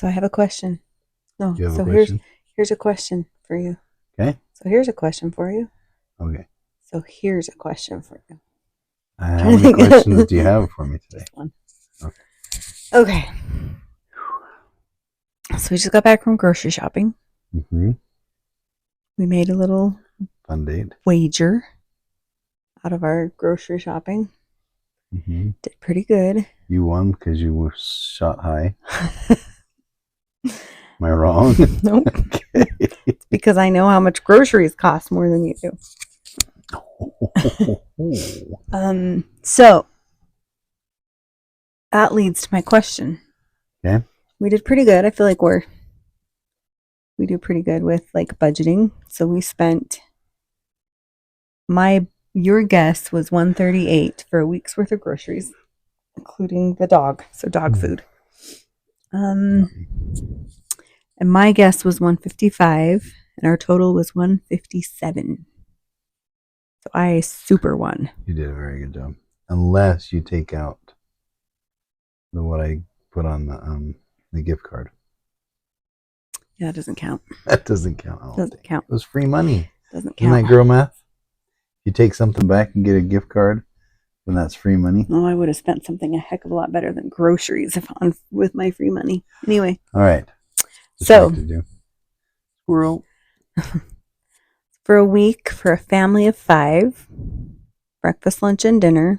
So I have a question. No, Do you have a so here's question? here's a question for you. Okay. So here's a question for you. Okay. So here's a question for you. How Trying to many think questions do you of have for me today? just one. Okay. Okay. So we just got back from grocery shopping. Mm-hmm. We made a little Fun date. wager out of our grocery shopping. Mm-hmm. Did pretty good. You won because you were shot high. Am I wrong? Nope. Okay. It's because I know how much groceries cost more than you do. So that leads to my question. Okay. We did pretty good. I feel like we do pretty good with like budgeting. So we spent your guess was 138 for a week's worth of groceries, including the dog, so dog food. And my guess was 155 and our total was 157. So I super won. You did a very good job. Unless you take out what I put on the gift card. Yeah, that doesn't count. That doesn't count. Doesn't count. It was free money. Doesn't Isn't count. that girl math? If you take something back and get a gift card, then that's free money. Well, I would have spent something a heck of a lot better than groceries with my free money. Anyway. All right. So, squirrel. For a week for a family of 5, breakfast, lunch, and dinner,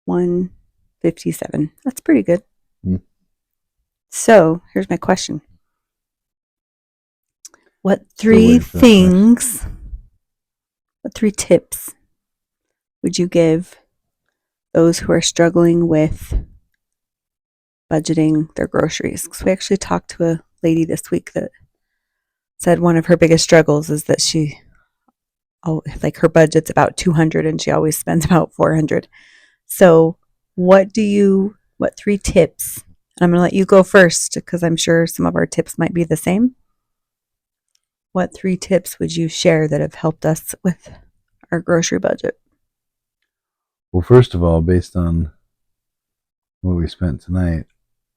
157. That's pretty good. So here's my question. What 3 tips would you give those who are struggling with budgeting their groceries? Because we actually talked to a lady this week that said one of her biggest struggles is that her budget's about 200 and she always spends about 400. So what 3 tips, and I'm going to let you go first because I'm sure some of our tips might be the same. What 3 tips would you share that have helped us with our grocery budget? Well, first of all, based on what we spent tonight,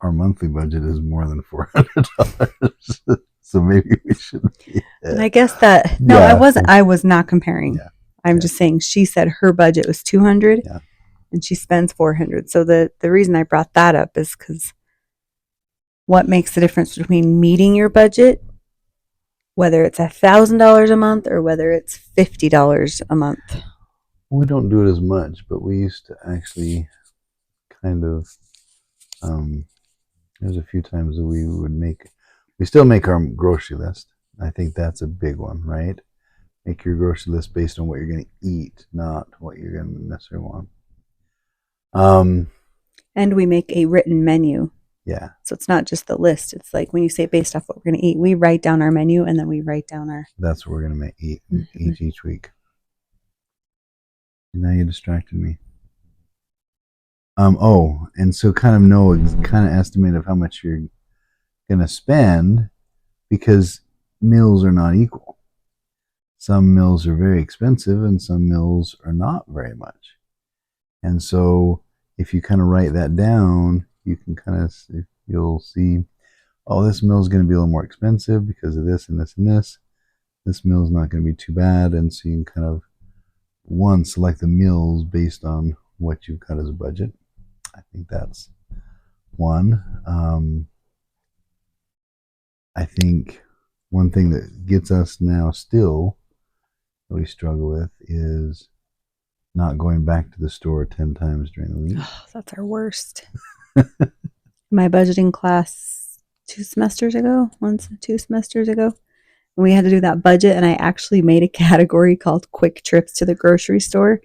our monthly budget is more than $400. So maybe we should be. And I guess that I was not comparing. Yeah. I'm just saying she said her budget was 200 and she spends 400. So the reason I brought that up is because what makes the difference between meeting your budget, whether it's $1,000 a month or whether it's $50 a month? We don't do it as much, but we used to actually kind of, there's a few times that we still make our grocery list. I think that's a big one, right? Make your grocery list based on what you're going to eat, not what you're going to necessarily want. And we make a written menu. Yeah. So it's not just the list. It's like when you say based off what we're going to eat, we write down our menu and then we write down our... That's what we're going to eat each week. Now you distracted me. And so kind of estimate of how much you're going to spend, because meals are not equal. Some meals are very expensive and some meals are not very much. And so if you kind of write that down, you can you'll see, this meal is going to be a little more expensive because of this and this and this. This meal is not going to be too bad. And so you can kind of select the meals based on what you've got as a budget. I think that's one. I think one thing that gets us now still that we struggle with is not going back to the store 10 times during the week. Oh, that's our worst. My budgeting class 2 semesters ago, we had to do that budget, and I actually made a category called quick trips to the grocery store.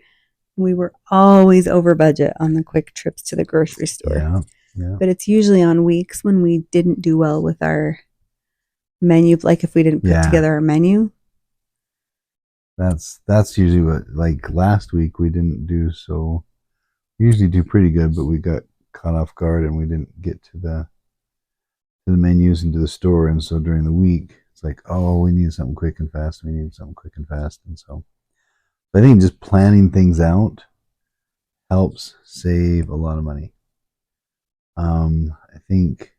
We were always over budget on the quick trips to the grocery store. Yeah. But it's usually on weeks when we didn't do well with our menu, like if we didn't put together our menu. That's usually what, like last week we didn't do so. We usually do pretty good, but we got caught off guard and we didn't get to the menus and to the store. And so during the week, it's like, we need something quick and fast. And so I think just planning things out helps save a lot of money. I think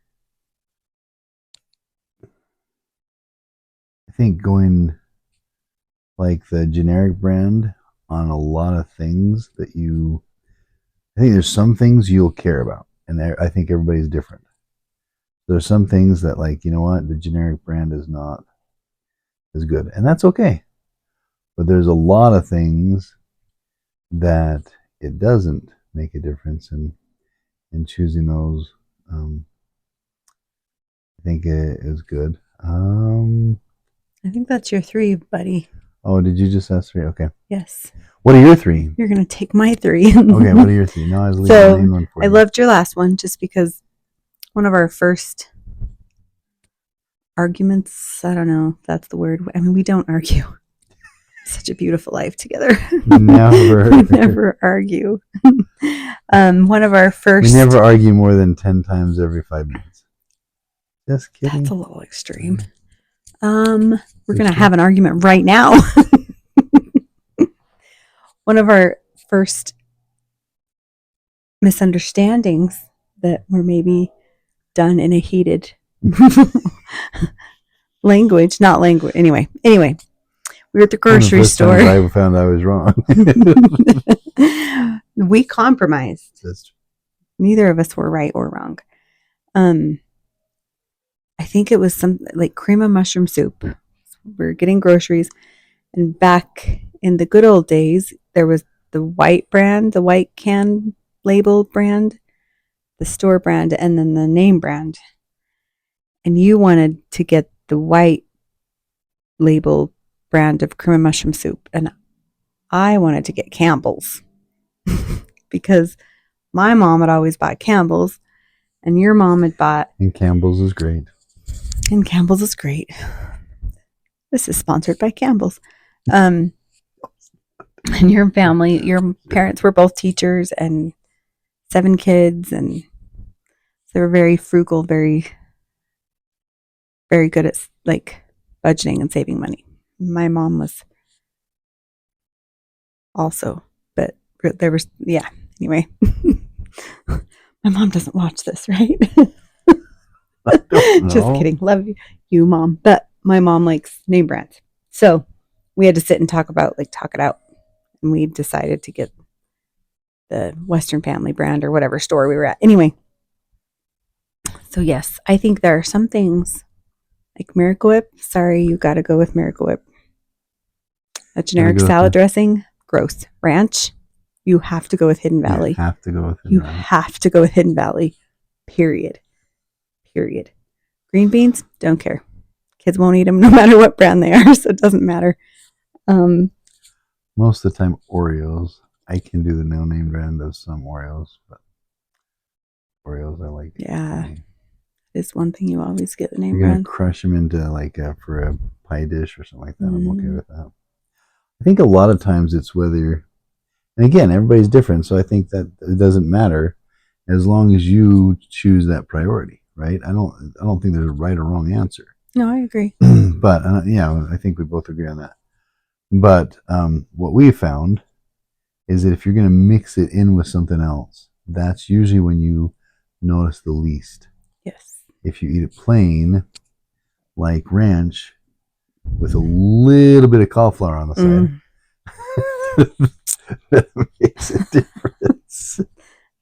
I think going like the generic brand on a lot of things that I think there's some things you'll care about, and I think everybody's different. There's some things that, like, you know what, the generic brand is not as good, and that's okay. But there's a lot of things that it doesn't make a difference in choosing those. I think it is good. I think that's your 3, buddy. Oh, did you just ask 3? Okay. Yes. What are your 3? You're going to take my 3. Okay, what are your 3? No, I was leaving So, one for I you. loved your last one just because one of our first arguments, I don't know if that's the word. I mean, we don't argue. Such a beautiful life together. Never. We never argue. One of our first. We never argue more than 10 times every 5 minutes. Just kidding. That's a little extreme. We're going to have an argument right now. One of our first misunderstandings that were maybe done in a heated language, not language. Anyway, we were at the grocery store. I found I was wrong. We compromised. That's true. Neither of us were right or wrong. I think it was some like cream of mushroom soup. We were getting groceries, and back in the good old days, there was the white brand, the white can label brand, the store brand, and then the name brand. And you wanted to get the white label brand of cream of mushroom soup, and I wanted to get Campbell's because my mom had always bought Campbell's, and your mom had bought. And Campbell's is great. And Campbell's is great. This is sponsored by Campbell's. And your family, your parents were both teachers and 7 kids, and they were very frugal, very, very good at like budgeting and saving money. My mom was also, but there was, yeah, anyway. My mom doesn't watch this, right? Just kidding. Love you, Mom. But my mom likes name brands. So we had to sit and talk it out. And we decided to get the Western Family brand or whatever store we were at. Anyway. So yes, I think there are some things like Miracle Whip. Sorry, you got to go with Miracle Whip. A generic salad dressing, gross. Ranch, you have to go with Hidden Valley. You have to go with Hidden Valley. Have to go with Hidden Valley. Period. Green beans, don't care. Kids won't eat them no matter what brand they are, so it doesn't matter. Most of the time, Oreos. I can do the no name brand of some Oreos, but Oreos I like. Yeah, it's one thing you always get the name You're brand. Gonna crush them into like for a pie dish or something like that. I'm okay with that. I think a lot of times it's whether, and again, everybody's different, so I think that it doesn't matter as long as you choose that priority, right? I don't think there's a right or wrong answer. No, I agree. But yeah, I think we both agree on that. But what we found is that if you're going to mix it in with something else, that's usually when you notice the least. Yes. If you eat it plain, like ranch, with a little bit of cauliflower on the side, that makes a difference.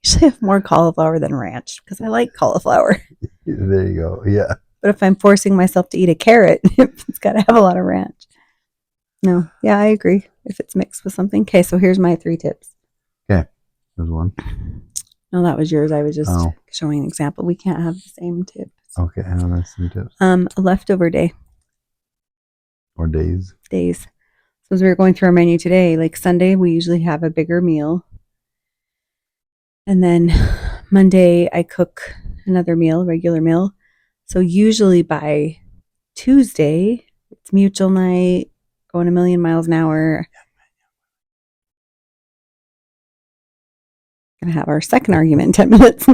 Usually have more cauliflower than ranch because I like cauliflower. There you go. Yeah. But if I'm forcing myself to eat a carrot, it's got to have a lot of ranch. No. Yeah, I agree. If it's mixed with something. Okay, so here's my 3 tips. Okay. There's one. No, that was yours. I was just showing an example. We can't have the same tips. Okay, I know that's some tips. A leftover day. Or days. So as we were going through our menu today, like Sunday, we usually have a bigger meal. And then Monday, I cook another meal, regular meal. So usually by Tuesday, it's mutual night, going a million miles an hour. Gonna have our second argument in 10 minutes.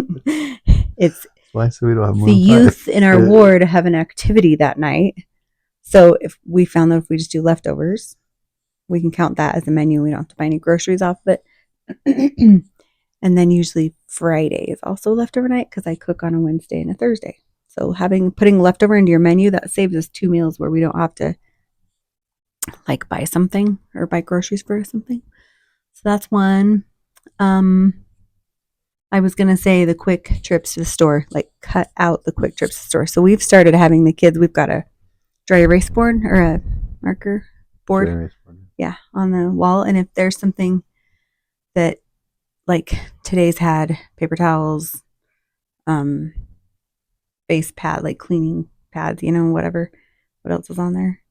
It's why so we don't have more the youth in our ward have an activity that night. So if we found that if we just do leftovers, we can count that as a menu. We don't have to buy any groceries off of it. And then usually Friday is also leftover night because I cook on a Wednesday and a Thursday. So putting leftover into your menu, that saves us 2 meals where we don't have to like buy something or buy groceries for something. So that's one. I was going to say the quick trips to the store, like cut out the quick trips to the store. So we've started having the kids, we've got a dry erase board or a marker board. Dry erase board. Yeah, on the wall. And if there's something that, like today's had paper towels, face pad, like cleaning pads, whatever. What else is on there?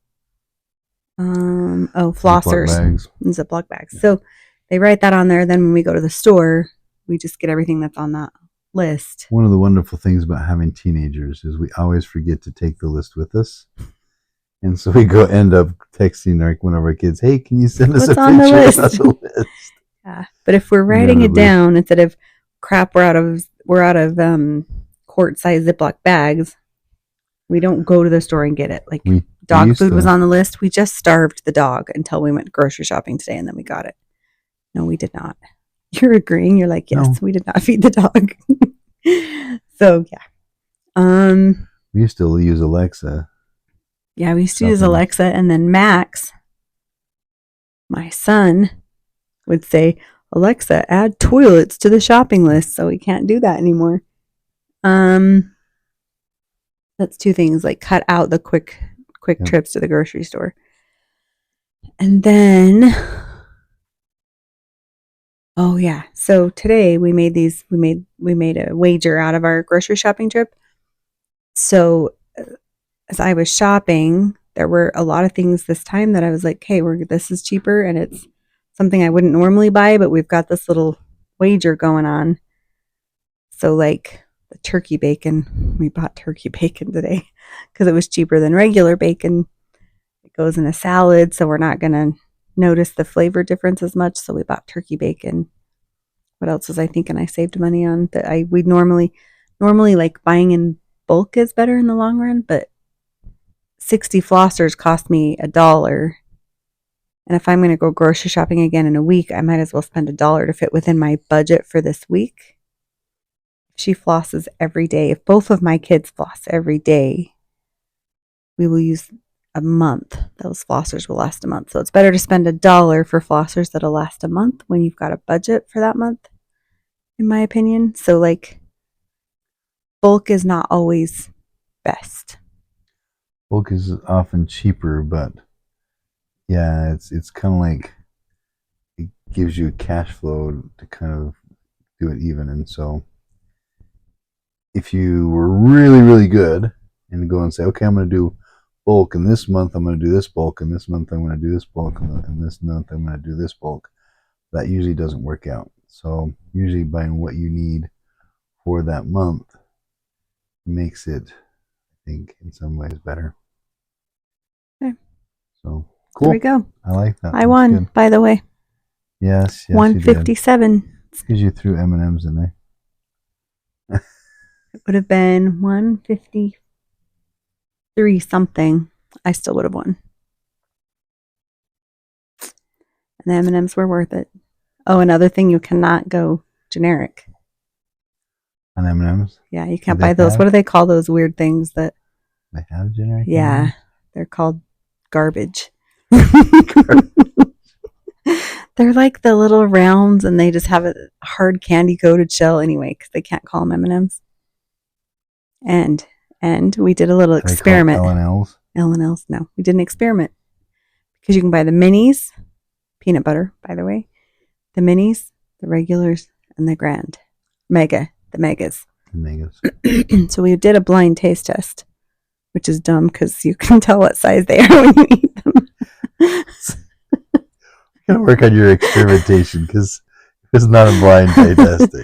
Flossers and Ziploc bags. Yeah. So they write that on there. Then when we go to the store, we just get everything that's on that list. One of the wonderful things about having teenagers is we always forget to take the list with us. And so we end up texting one of our kids, hey, can you send us what's a on picture the list? of the list? Yeah. But if we're writing it down instead of crap, we're out of quart size Ziploc bags, we don't go to the store and get it. Like dog food was on the list. We just starved the dog until we went grocery shopping today and then we got it. No, we did not. You're agreeing. You're like, yes, no. We did not feed the dog. So yeah. We used to use Alexa. Yeah, we used to use Alexa, and then Max, my son, would say, Alexa, add toilets to the shopping list. So we can't do that anymore. That's two things, like cut out the quick trips to the grocery store. And then, oh yeah. So today we made a wager out of our grocery shopping trip. So as I was shopping, there were a lot of things this time that I was like, hey, this is cheaper and it's something I wouldn't normally buy, but we've got this little wager going on. So like the turkey bacon, we bought turkey bacon today because it was cheaper than regular bacon. It goes in a salad, so we're not going to notice the flavor difference as much. So we bought turkey bacon. What else was I thinking I saved money on? That we'd normally like buying in bulk is better in the long run, but 60 flossers cost me $1. And if I'm going to go grocery shopping again in a week, I might as well spend $1 to fit within my budget for this week. If she flosses every day, if both of my kids floss every day, we will use a month. Those flossers will last a month. So it's better to spend $1 for flossers that'll last a month when you've got a budget for that month, in my opinion. So like bulk is not always best. Bulk is often cheaper, but yeah, it's kind of like it gives you a cash flow to kind of do it even. And so if you were really, really good and go and say, okay, I'm going to do bulk, and this month I'm going to do this bulk, and this month I'm going to do this bulk, and this month I'm going to do this bulk, that usually doesn't work out. So usually buying what you need for that month makes it, I think, in some ways better. Okay. So cool. There we go. I like that. I won, good. By the way. Yes. 157. Because you threw M&Ms in there. It would have been 153 something. I still would have won. And the M&Ms were worth it. Oh, another thing, you cannot go generic. On M&Ms? Yeah, you can't buy those. What do they call those weird things that... They have generic? Yeah, M&Ms? They're called garbage. They're like the little rounds, and they just have a hard candy-coated shell anyway, because they can't call them M&Ms. And we did a little experiment. L&Ls? L&Ls, no. We did an experiment. Because you can buy the minis, peanut butter, by the way, the minis, the regulars, and the grand. The megas. So we did a blind taste test, which is dumb because you can tell what size they are when you eat them. Gotta work on your experimentation because it's not a blind taste test.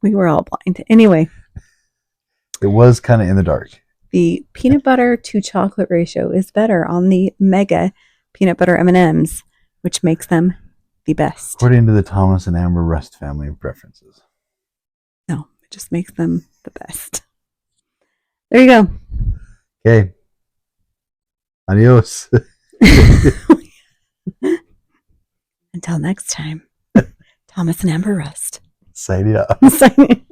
We were all blind. Anyway. It was kind of in the dark. The peanut butter to chocolate ratio is better on the mega peanut butter M&Ms, which makes them the best. According to the Thomas and Amber Rust family of preferences. No, it just makes them the best. There you go. Okay. Adios. Until next time, Thomas and Amber Rust. Signing off. Signing